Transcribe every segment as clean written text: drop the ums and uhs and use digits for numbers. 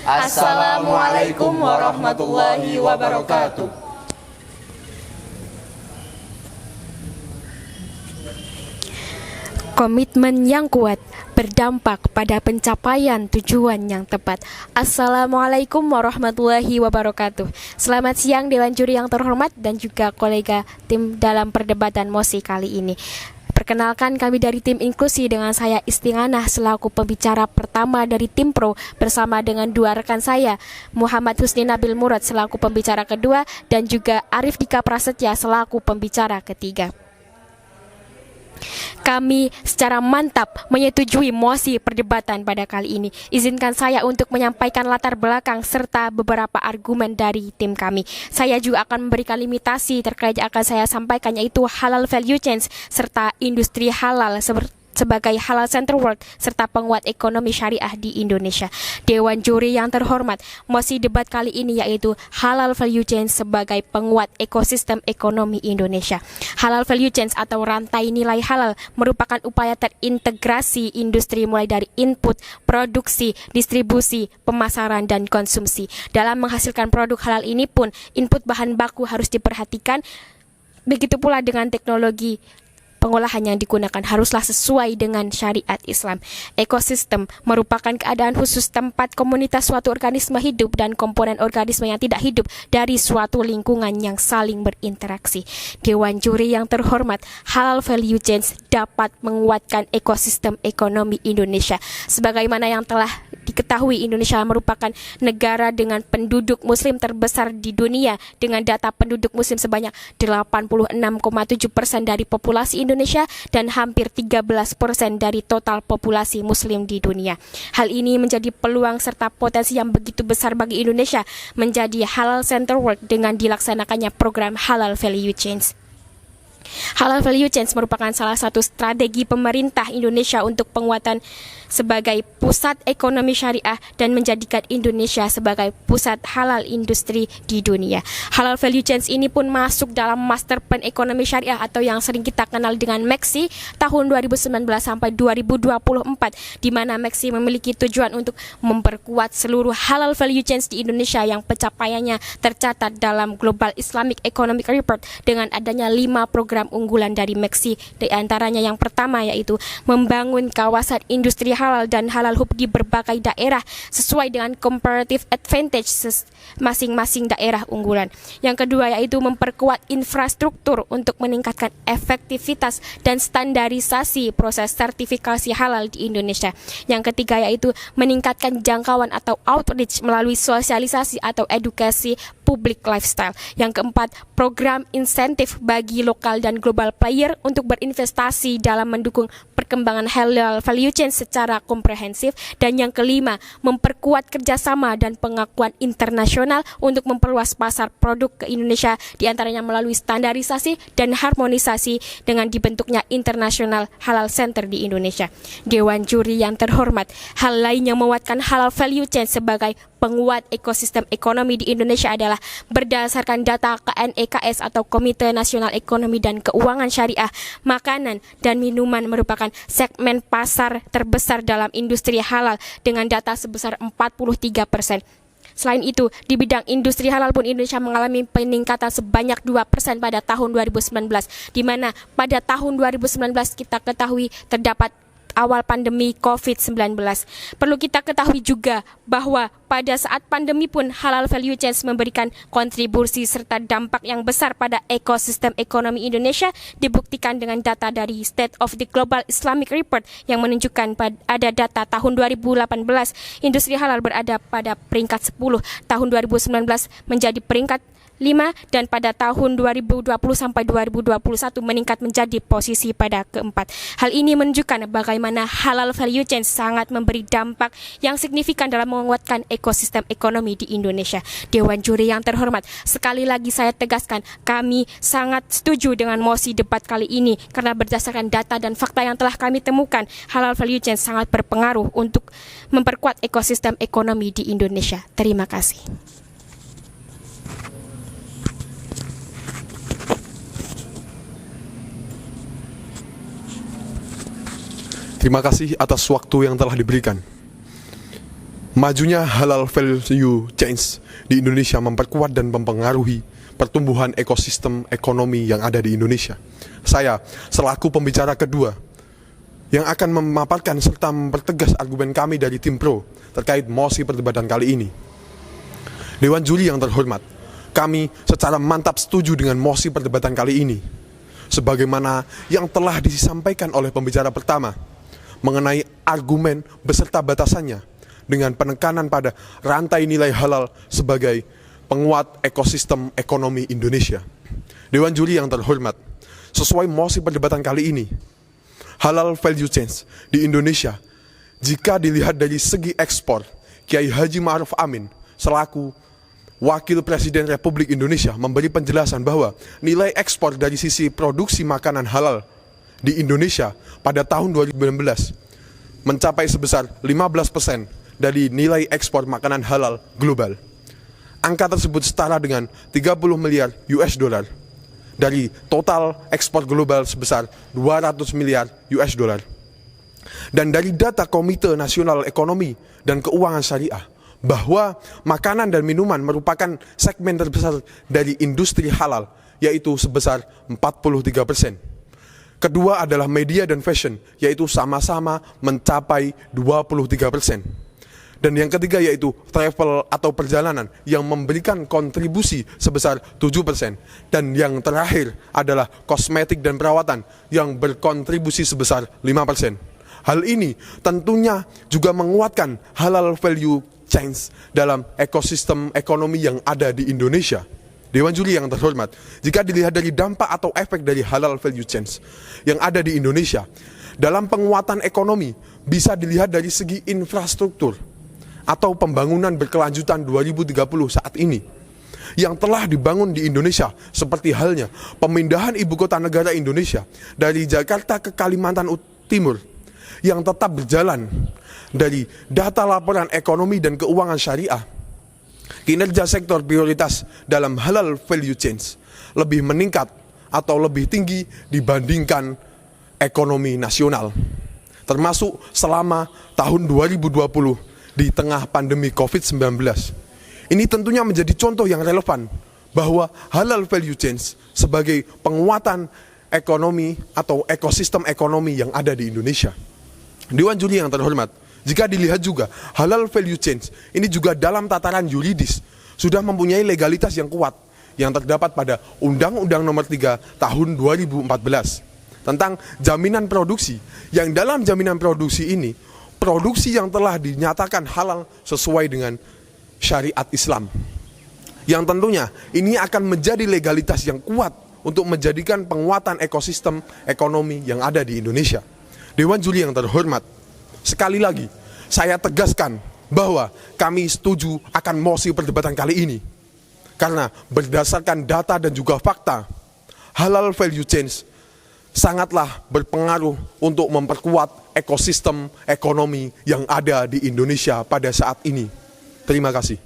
Assalamualaikum warahmatullahi wabarakatuh. Komitmen yang kuat berdampak pada pencapaian tujuan yang tepat. Assalamualaikum warahmatullahi wabarakatuh. Selamat siang Dewan Juri yang terhormat dan juga kolega tim dalam perdebatan mosi kali ini. Perkenalkan, kami dari tim inklusi dengan saya Istinganah selaku pembicara pertama dari tim pro bersama dengan dua rekan saya, Muhammad Husni Nabil Murad selaku pembicara kedua dan juga Arif Dika Prasetya selaku pembicara ketiga. Kami secara mantap menyetujui mosi perdebatan pada kali ini. Izinkan saya untuk menyampaikan latar belakang serta beberapa argumen dari tim kami. Saya juga akan memberikan limitasi terkait yang akan saya sampaikan, yaitu halal value chain serta industri halal sebagai halal center world serta penguat ekonomi syariah di Indonesia. Dewan Juri yang terhormat, mosi debat kali ini yaitu halal value chain sebagai penguat ekosistem ekonomi Indonesia. Halal value chain atau rantai nilai halal merupakan upaya terintegrasi industri mulai dari input, produksi, distribusi, pemasaran, dan konsumsi. Dalam menghasilkan produk halal ini pun input bahan baku harus diperhatikan, begitu pula dengan teknologi pengolahan yang digunakan haruslah sesuai dengan syariat Islam. Ekosistem merupakan keadaan khusus tempat komunitas suatu organisme hidup dan komponen organisme yang tidak hidup dari suatu lingkungan yang saling berinteraksi. Dewan Juri yang terhormat, halal value chain dapat menguatkan ekosistem ekonomi Indonesia. Sebagaimana yang telah diketahui, Indonesia merupakan negara dengan penduduk muslim terbesar di dunia dengan data penduduk muslim sebanyak 86,7% dari populasi Indonesia dan hampir 13% dari total populasi muslim di dunia. Hal ini menjadi peluang serta potensi yang begitu besar bagi Indonesia menjadi halal center world dengan dilaksanakannya program halal value chain. Halal value chain merupakan salah satu strategi pemerintah Indonesia untuk penguatan sebagai pusat ekonomi syariah dan menjadikan Indonesia sebagai pusat halal industri di dunia. Halal value chain ini pun masuk dalam Master Plan Ekonomi Syariah atau yang sering kita kenal dengan MEXI tahun 2019 sampai 2024, di mana MEXI memiliki tujuan untuk memperkuat seluruh halal value chain di Indonesia yang pencapaiannya tercatat dalam Global Islamic Economic Report dengan adanya 5 program unggulan dari MEXI. Di antaranya yang pertama yaitu membangun kawasan industri halal dan halal hub di berbagai daerah sesuai dengan comparative advantage masing-masing daerah unggulan. Yang kedua yaitu memperkuat infrastruktur untuk meningkatkan efektivitas dan standarisasi proses sertifikasi halal di Indonesia. Yang ketiga yaitu meningkatkan jangkauan atau outreach melalui sosialisasi atau edukasi public lifestyle. Yang keempat, program insentif bagi lokal dan global player untuk berinvestasi dalam mendukung perkembangan halal value chain secara komprehensif. Dan yang kelima, memperkuat kerjasama dan pengakuan internasional untuk memperluas pasar produk ke Indonesia, diantaranya melalui standarisasi dan harmonisasi dengan dibentuknya International Halal Center di Indonesia. Dewan Juri yang terhormat, hal lain yang menguatkan halal value chain sebagai penguat ekosistem ekonomi di Indonesia adalah berdasarkan data KNEKS atau Komite Nasional Ekonomi dan Keuangan Syariah, makanan dan minuman merupakan segmen pasar terbesar dalam industri halal dengan data sebesar 43%. Selain itu, di bidang industri halal pun Indonesia mengalami peningkatan sebanyak 2% pada tahun 2019, di mana pada tahun 2019 kita ketahui terdapat awal pandemi COVID-19. Perlu kita ketahui juga bahwa pada saat pandemi pun halal value chain memberikan kontribusi serta dampak yang besar pada ekosistem ekonomi Indonesia, dibuktikan dengan data dari State of the Global Islamic Report yang menunjukkan ada data tahun 2018 industri halal berada pada peringkat 10, tahun 2019 menjadi peringkat 5, dan pada tahun 2020 sampai 2021 meningkat menjadi posisi pada keempat. Hal ini menunjukkan bagaimana halal value chain sangat memberi dampak yang signifikan dalam menguatkan ekosistem ekonomi di Indonesia. Dewan Juri yang terhormat, sekali lagi saya tegaskan, kami sangat setuju dengan mosi debat kali ini karena berdasarkan data dan fakta yang telah kami temukan, halal value chain sangat berpengaruh untuk memperkuat ekosistem ekonomi di Indonesia. Terima kasih. Terima kasih atas waktu yang telah diberikan. Majunya halal value change di Indonesia memperkuat dan mempengaruhi pertumbuhan ekosistem ekonomi yang ada di Indonesia. Saya, selaku pembicara kedua, yang akan memaparkan serta mempertegas argumen kami dari tim pro terkait mosi perdebatan kali ini. Dewan Juri yang terhormat, kami secara mantap setuju dengan mosi perdebatan kali ini, sebagaimana yang telah disampaikan oleh pembicara pertama mengenai argumen beserta batasannya dengan penekanan pada rantai nilai halal sebagai penguat ekosistem ekonomi Indonesia. Dewan Juri yang terhormat, sesuai mosi perdebatan kali ini, halal value change di Indonesia, jika dilihat dari segi ekspor, Kiai Haji Ma'ruf Amin selaku Wakil Presiden Republik Indonesia memberi penjelasan bahwa nilai ekspor dari sisi produksi makanan halal di Indonesia pada tahun 2019 mencapai sebesar 15% dari nilai ekspor makanan halal global. Angka tersebut setara dengan 30 miliar US dollar dari total ekspor global sebesar 200 miliar US dollar. Dan dari data Komite Nasional Ekonomi dan Keuangan Syariah, bahwa makanan dan minuman merupakan segmen terbesar dari industri halal, yaitu sebesar 43%. Kedua adalah media dan fashion, yaitu sama-sama mencapai 23%. Dan yang ketiga yaitu travel atau perjalanan yang memberikan kontribusi sebesar 7%. Dan yang terakhir adalah kosmetik dan perawatan yang berkontribusi sebesar 5%. Hal ini tentunya juga menguatkan halal value change dalam ekosistem ekonomi yang ada di Indonesia. Dewan Juri yang terhormat, jika dilihat dari dampak atau efek dari halal value change yang ada di Indonesia dalam penguatan ekonomi, bisa dilihat dari segi infrastruktur atau pembangunan berkelanjutan 2030 saat ini yang telah dibangun di Indonesia, seperti halnya pemindahan ibu kota negara Indonesia dari Jakarta ke Kalimantan Timur yang tetap berjalan. Dari data laporan ekonomi dan keuangan syariah, kinerja sektor prioritas dalam halal value change lebih meningkat atau lebih tinggi dibandingkan ekonomi nasional, termasuk selama tahun 2020 di tengah pandemi COVID-19. Ini tentunya menjadi contoh yang relevan bahwa halal value change sebagai penguatan ekonomi atau ekosistem ekonomi yang ada di Indonesia. Dewan Juri yang terhormat, jika dilihat juga halal value change ini juga dalam tataran yuridis sudah mempunyai legalitas yang kuat yang terdapat pada Undang-Undang Nomor 3 Tahun 2014 tentang jaminan produksi, yang dalam jaminan produksi ini produksi yang telah dinyatakan halal sesuai dengan syariat Islam, yang tentunya ini akan menjadi legalitas yang kuat untuk menjadikan penguatan ekosistem ekonomi yang ada di Indonesia. Dewan Juri yang terhormat, sekali lagi saya tegaskan bahwa kami setuju akan mosi perdebatan kali ini karena berdasarkan data dan juga fakta, halal value change sangatlah berpengaruh untuk memperkuat ekosistem ekonomi yang ada di Indonesia pada saat ini. Terima kasih.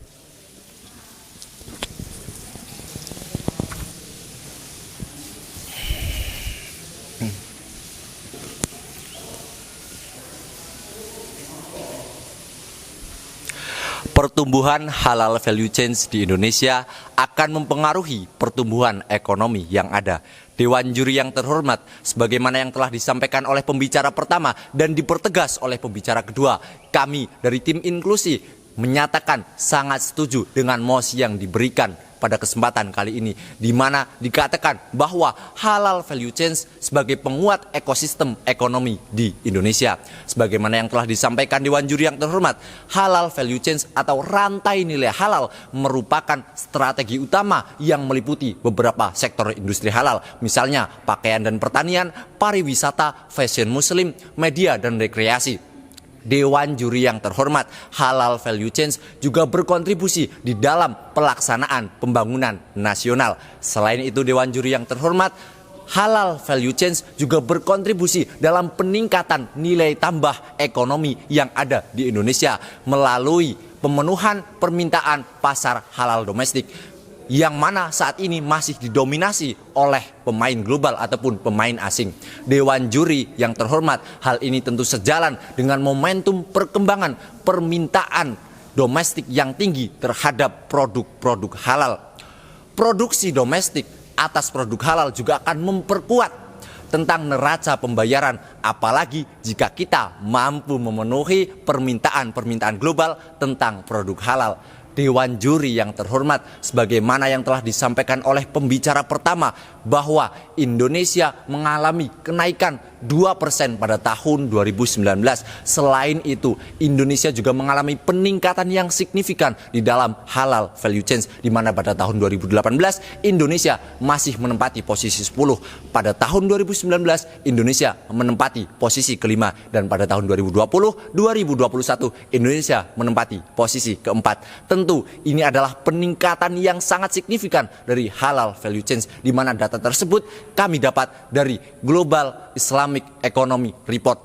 Pertumbuhan halal value change di Indonesia akan mempengaruhi pertumbuhan ekonomi yang ada. Dewan Juri yang terhormat, sebagaimana yang telah disampaikan oleh pembicara pertama dan dipertegas oleh pembicara kedua, kami dari tim inklusi menyatakan sangat setuju dengan mosi yang diberikan pada kesempatan kali ini, di mana dikatakan bahwa halal value change sebagai penguat ekosistem ekonomi di Indonesia. Sebagaimana yang telah disampaikan Dewan Juri yang terhormat, halal value change atau rantai nilai halal merupakan strategi utama yang meliputi beberapa sektor industri halal, misalnya pakaian dan pertanian, pariwisata, fashion muslim, media dan rekreasi. Dewan Juri yang terhormat, halal value change juga berkontribusi di dalam pelaksanaan pembangunan nasional. Selain itu, Dewan Juri yang terhormat, halal value change juga berkontribusi dalam peningkatan nilai tambah ekonomi yang ada di Indonesia melalui pemenuhan permintaan pasar halal domestik, yang mana saat ini masih didominasi oleh pemain global ataupun pemain asing. Dewan Juri yang terhormat, hal ini tentu sejalan dengan momentum perkembangan permintaan domestik yang tinggi terhadap produk-produk halal. Produksi domestik atas produk halal juga akan memperkuat tentang neraca pembayaran, apalagi jika kita mampu memenuhi permintaan global tentang produk halal. Dewan Juri yang terhormat, sebagaimana yang telah disampaikan oleh pembicara pertama bahwa Indonesia mengalami kenaikan 2% pada tahun 2019. Selain itu, Indonesia juga mengalami peningkatan yang signifikan di dalam halal value chain, di mana pada tahun 2018 Indonesia masih menempati posisi 10. Pada tahun 2019 Indonesia menempati posisi kelima, dan pada tahun 2020-2021 Indonesia menempati posisi keempat. Tentu ini adalah peningkatan yang sangat signifikan dari halal value chain, di mana data tersebut kami dapat dari Global Islamic Economy Report.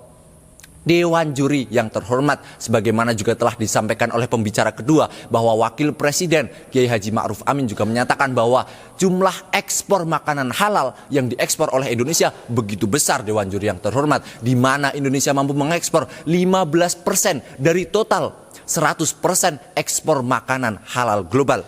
Dewan Juri yang terhormat, sebagaimana juga telah disampaikan oleh pembicara kedua bahwa Wakil Presiden Kiai Haji Ma'ruf Amin juga menyatakan bahwa jumlah ekspor makanan halal yang diekspor oleh Indonesia begitu besar, Dewan Juri yang terhormat, di mana Indonesia mampu mengekspor 15% dari total 100% ekspor makanan halal global,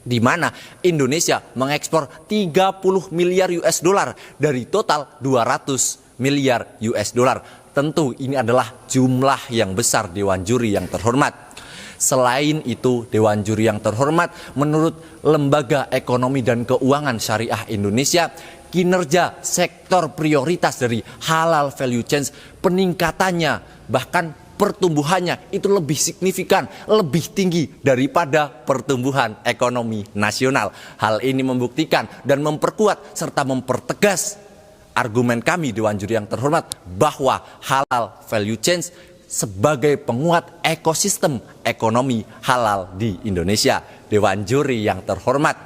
di mana Indonesia mengekspor 30 miliar US dollar dari total 200 miliar US dollar. Tentu ini adalah jumlah yang besar, Dewan Juri yang terhormat. Selain itu, Dewan Juri yang terhormat, menurut Lembaga Ekonomi dan Keuangan Syariah Indonesia, kinerja sektor prioritas dari halal value chain, peningkatannya bahkan pertumbuhannya itu lebih signifikan, lebih tinggi daripada pertumbuhan ekonomi nasional. Hal ini membuktikan dan memperkuat serta mempertegas argumen kami, Dewan Juri yang terhormat, bahwa halal value chain sebagai penguat ekosistem ekonomi halal di Indonesia. Dewan Juri yang terhormat,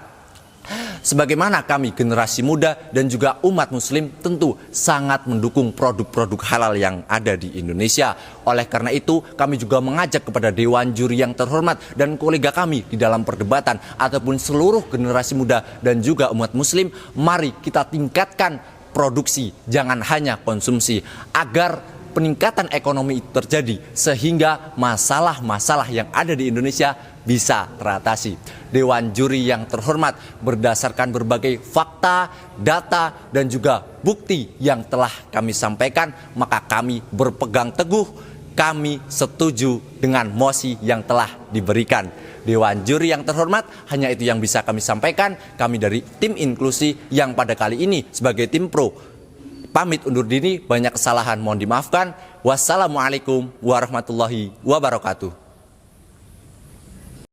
sebagaimana kami generasi muda dan juga umat muslim tentu sangat mendukung produk-produk halal yang ada di Indonesia. Oleh karena itu, kami juga mengajak kepada Dewan Juri yang terhormat dan kolega kami di dalam perdebatan ataupun seluruh generasi muda dan juga umat muslim, mari kita tingkatkan produksi, jangan hanya konsumsi, agar peningkatan ekonomi itu terjadi sehingga masalah-masalah yang ada di Indonesia bisa teratasi. Dewan Juri yang terhormat, berdasarkan berbagai fakta, data, dan juga bukti yang telah kami sampaikan, maka kami berpegang teguh, kami setuju dengan mosi yang telah diberikan. Dewan Juri yang terhormat, hanya itu yang bisa kami sampaikan. Kami dari tim inklusi yang pada kali ini sebagai tim pro pamit undur diri, banyak kesalahan mohon dimaafkan. Wassalamualaikum warahmatullahi wabarakatuh.